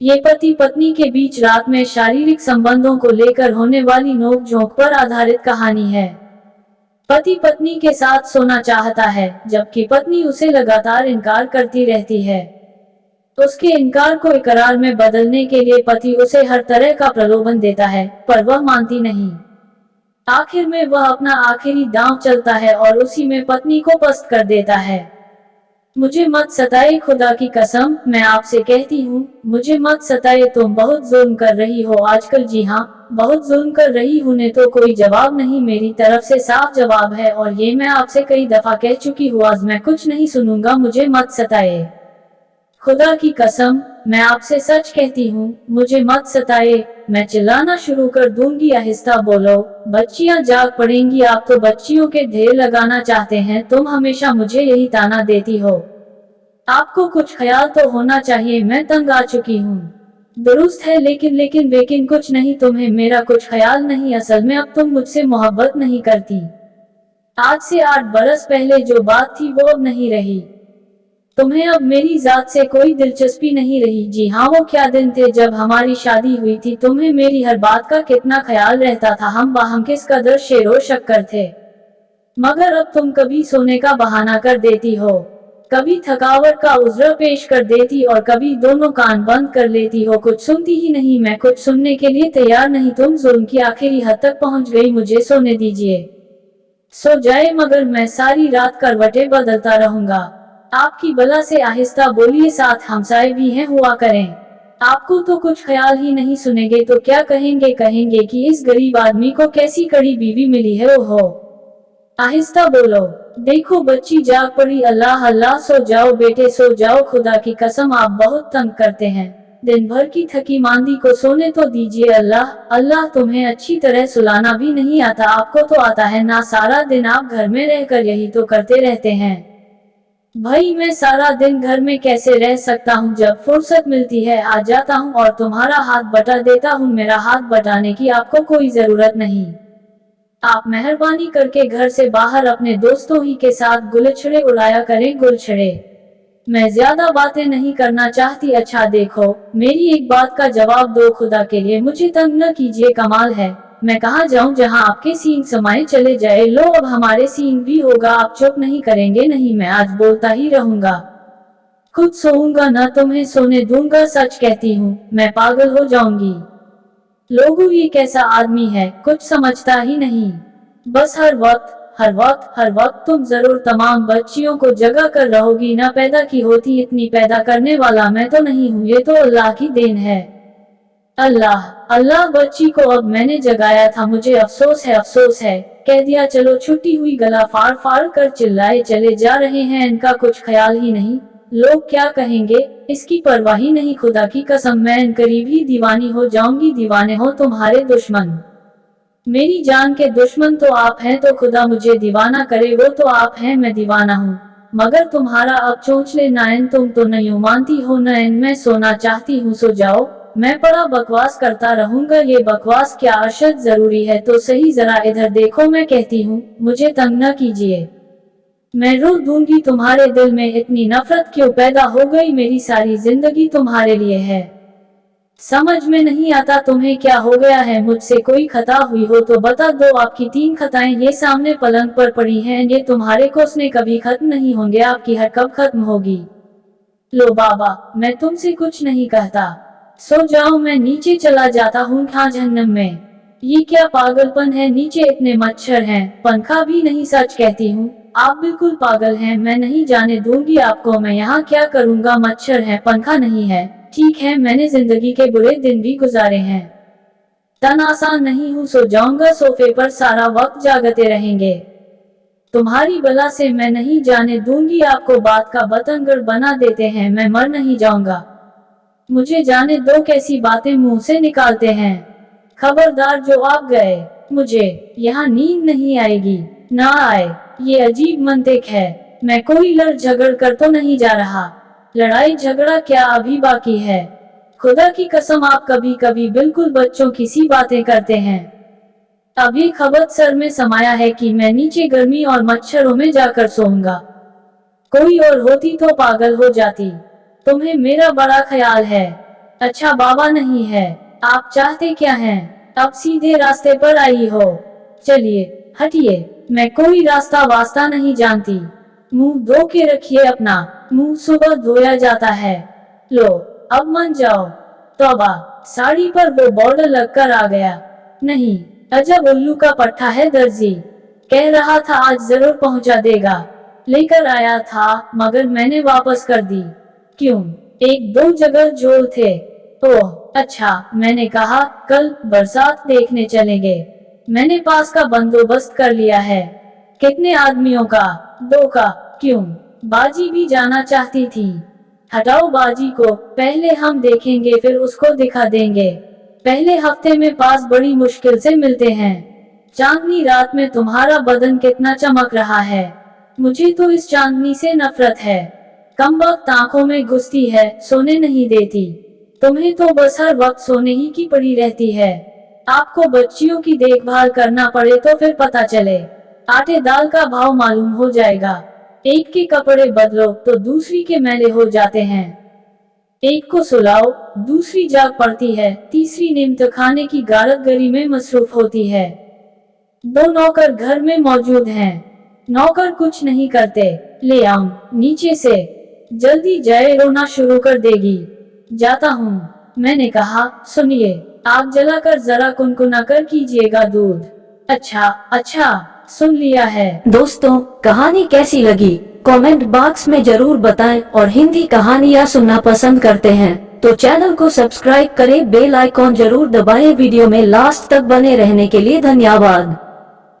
ये पति पत्नी के बीच रात में शारीरिक संबंधों को लेकर होने वाली नोक-झोंक पर आधारित कहानी है। पति पत्नी के साथ सोना चाहता है, जबकि पत्नी उसे लगातार इनकार करती रहती है। उसके इनकार को इकरार में बदलने के लिए पति उसे हर तरह का प्रलोभन देता है, पर वह मानती नहीं। आखिर में वह अपना आखिरी दांव चलता है और उसी में पत्नी को पस्त कर देता है। मुझे मत सताए, खुदा की कसम मैं आपसे कहती हूँ, मुझे मत सताए, तुम बहुत जुल्म कर रही हो आजकल। जी हाँ, बहुत जुल्म कर रही हूँ ने तो कोई जवाब नहीं, मेरी तरफ से साफ जवाब है और ये मैं आपसे कई दफा कह चुकी हूँ। आज मैं कुछ नहीं सुनूंगा, मुझे मत सताए। खुदा की कसम मैं आपसे सच कहती हूँ, मुझे मत सताए। मैं चिल्लाना शुरू कर दूंगी। आहिस्ता बोलो, बच्चियां जाग पड़ेंगी। आप तो बच्चियों के ढेर लगाना चाहते हैं, तुम हमेशा मुझे यही ताना देती हो। आपको कुछ ख्याल तो होना चाहिए, मैं तंग आ चुकी हूँ। दुरुस्त है, लेकिन कुछ नहीं, तुम्हें मेरा कुछ ख्याल नहीं। असल में अब तुम मुझसे मोहब्बत नहीं करती। आज से 8 बरस पहले जो बात थी वो अब नहीं रही। तुम्हें अब मेरी जात से कोई दिलचस्पी नहीं रही। जी हाँ, वो क्या दिन थे जब हमारी शादी हुई थी। तुम्हें मेरी हर बात का कितना ख्याल रहता था, हम बाहम किस कदर शेरो शक्कर थे। मगर अब तुम कभी सोने का बहाना कर देती हो, कभी थकावट का उज़्र पेश कर देती और कभी दोनों कान बंद कर लेती हो। कुछ सुनती ही नहीं। मैं कुछ सुनने के लिए तैयार नहीं। तुम जुल्म की आखिरी हद तक पहुंच गई, मुझे सोने दीजिए। सो जाए, मगर मैं सारी रात करवटें बदलता रहूंगा। आपकी बला से आहिस्ता बोलिए, साथ हमसाए भी हैं हुआ करें। आपको तो कुछ ख्याल ही नहीं, सुनेंगे तो क्या कहेंगे? कहेंगे कि इस गरीब आदमी को कैसी कड़ी बीवी मिली है। ओहो, आहिस्ता बोलो। देखो बच्ची जाग पड़ी। अल्लाह अल्लाह, सो जाओ बेटे सो जाओ। खुदा की कसम आप बहुत तंग करते हैं। दिन भर की थकी मांदी को सोने तो दीजिए। अल्लाह अल्लाह, तुम्हें अच्छी तरह सुलाना भी नहीं आता। आपको तो आता है ना, सारा दिन आप घर में रहकर यही तो करते रहते हैं। भाई मैं सारा दिन घर में कैसे रह सकता हूँ? जब फुर्सत मिलती है आ जाता हूँ और तुम्हारा हाथ बटा देता हूँ। मेरा हाथ बटाने की आपको कोई जरूरत नहीं। आप मेहरबानी करके घर से बाहर अपने दोस्तों ही के साथ गुलछड़े उड़ाया करें, गुलछड़े। मैं ज्यादा बातें नहीं करना चाहती। अच्छा देखो, मेरी एक बात का जवाब दो, खुदा के लिए मुझे तंग न कीजिए। कमाल है, मैं कहाँ जाऊँ जहाँ आपके सींग समाये चले जाए। लो अब हमारे सींग भी होगा। आप चुप नहीं करेंगे? नहीं, मैं आज बोलता ही रहूंगा। खुद सोऊंगा न तुम्हें सोने दूंगा। सच कहती हूँ, मैं पागल हो जाऊंगी। लोगों, ये कैसा आदमी है, कुछ समझता ही नहीं। बस हर वक्त तुम जरूर तमाम बच्चियों को जगा कर रहोगी। ना पैदा की होती, इतनी पैदा करने वाला मैं तो नहीं हूँ। ये तो अल्लाह की देन है। अल्लाह अल्लाह, बच्ची को अब मैंने जगाया था, मुझे अफसोस है, अफसोस है। कह दिया चलो छुट्टी हुई। गला फाड़ फाड़ कर चिल्लाए चले जा रहे हैं, इनका कुछ ख्याल ही नहीं। लोग क्या कहेंगे, इसकी परवाह ही नहीं। खुदा की कसम मैं इन करीब ही दीवानी हो जाऊंगी। दीवाने हो तुम्हारे दुश्मन, मेरी जान के दुश्मन तो आप हैं। तो खुदा मुझे दीवाना करे, वो तो आप हैं, मैं दीवाना हूँ। मगर तुम्हारा अब चोंचले नायन, तुम तो नहीं मानती हो नैन। मैं सोना चाहती हूँ, सो जाओ। मैं बड़ा बकवास करता रहूंगा। ये बकवास क्या अशद जरूरी है तो सही, जरा इधर देखो। मैं कहती हूँ, मुझे तंग न कीजिए, मैं रो दूंगी। तुम्हारे दिल में इतनी नफरत क्यों पैदा हो गई? मेरी सारी जिंदगी तुम्हारे लिए है। समझ में नहीं आता तुम्हें क्या हो गया है? मुझसे कोई खता हुई हो तो बता दो। आपकी 3 खताएं ये सामने पलंग पर पड़ी हैं, ये तुम्हारे कोसने कभी खत्म नहीं होंगे। आपकी हर कब खत्म होगी? लो बाबा, मैं तुमसे कुछ नहीं कहता, सो जाओ। मैं नीचे चला जाता हूँ खा जहन्नम में। ये क्या पागलपन है? नीचे इतने मच्छर हैं, पंखा भी नहीं। सच कहती हूँ, आप बिल्कुल पागल हैं। मैं नहीं जाने दूंगी आपको। मैं यहाँ क्या करूँगा? मच्छर है, पंखा नहीं है। ठीक है, मैंने जिंदगी के बुरे दिन भी गुजारे हैं, तन आसान नहीं हूँ। सो जाऊंगा सोफे पर, सारा वक्त जागते रहेंगे। तुम्हारी बला से मैं नहीं जाने दूंगी आपको। बात का बतंगड़ बना देते हैं, मैं मर नहीं जाऊंगा। मुझे जाने दो, कैसी बातें मुंह से निकालते हैं। खबरदार, जो आप गए, मुझे यहाँ नींद नहीं आएगी। ना आए, ये अजीब मंतिक है। मैं कोई लड़ झगड़ कर तो नहीं जा रहा। लड़ाई झगड़ा क्या अभी बाकी है? खुदा की कसम आप कभी कभी बिल्कुल बच्चों की सी बातें करते हैं। अब ये खबर सर में समाया है कि मैं नीचे गर्मी और मच्छरों में जाकर सोऊंगा। कोई और होती तो पागल हो जाती। तुम्हें मेरा बड़ा ख्याल है। अच्छा बाबा नहीं है, आप चाहते क्या हैं? अब सीधे रास्ते पर आई हो। चलिए हटिए, मैं कोई रास्ता वास्ता नहीं जानती। मुंह धो के रखिए अपना, मुंह सुबह धोया जाता है। लो अब मान जाओ। तौबा, साड़ी पर वो बॉर्डर लगकर आ गया। नहीं, अजब उल्लू का पट्टा है दर्जी। कह रहा था आज जरूर पहुंचा देगा, लेकर आया था मगर मैंने वापस कर दी। क्यों? एक दो जगह जोड़ थे। ओह अच्छा, मैंने कहा कल बरसात देखने चलेंगे। मैंने पास का बंदोबस्त कर लिया है। कितने आदमियों का? 2 का। क्यों? बाजी भी जाना चाहती थी। हटाओ बाजी को, पहले हम देखेंगे फिर उसको दिखा देंगे। पहले हफ्ते में पास बड़ी मुश्किल से मिलते हैं। चांदनी रात में तुम्हारा बदन कितना चमक रहा है। मुझे तो इस चांदनी से नफरत है। कमबख्त आंखों में घुसती है, सोने नहीं देती। तुम्हें तो बस हर वक्त सोने ही की पड़ी रहती है। आपको बच्चियों की देखभाल करना पड़े तो फिर पता चले। आटे दाल का भाव मालूम हो जाएगा। एक के कपड़े बदलो तो दूसरी के मैले हो जाते हैं। एक को सुलाओ, दूसरी जाग पड़ती है, तीसरी निम्त खाने की गारतगरी में मसरूफ होती है। 2 नौकर घर में मौजूद हैं। नौकर कुछ नहीं करते। ले आऊं नीचे से, जल्दी जाए, रोना शुरू कर देगी। जाता हूँ। मैंने कहा सुनिए, आग जलाकर जरा कुनकुना कर कीजिएगा दूध। अच्छा अच्छा, सुन लिया है। दोस्तों, कहानी कैसी लगी कमेंट बॉक्स में जरूर बताएं, और हिंदी कहानियाँ सुनना पसंद करते हैं तो चैनल को सब्सक्राइब करें, बेल आइकॉन जरूर दबाएं। वीडियो में लास्ट तक बने रहने के लिए धन्यवाद।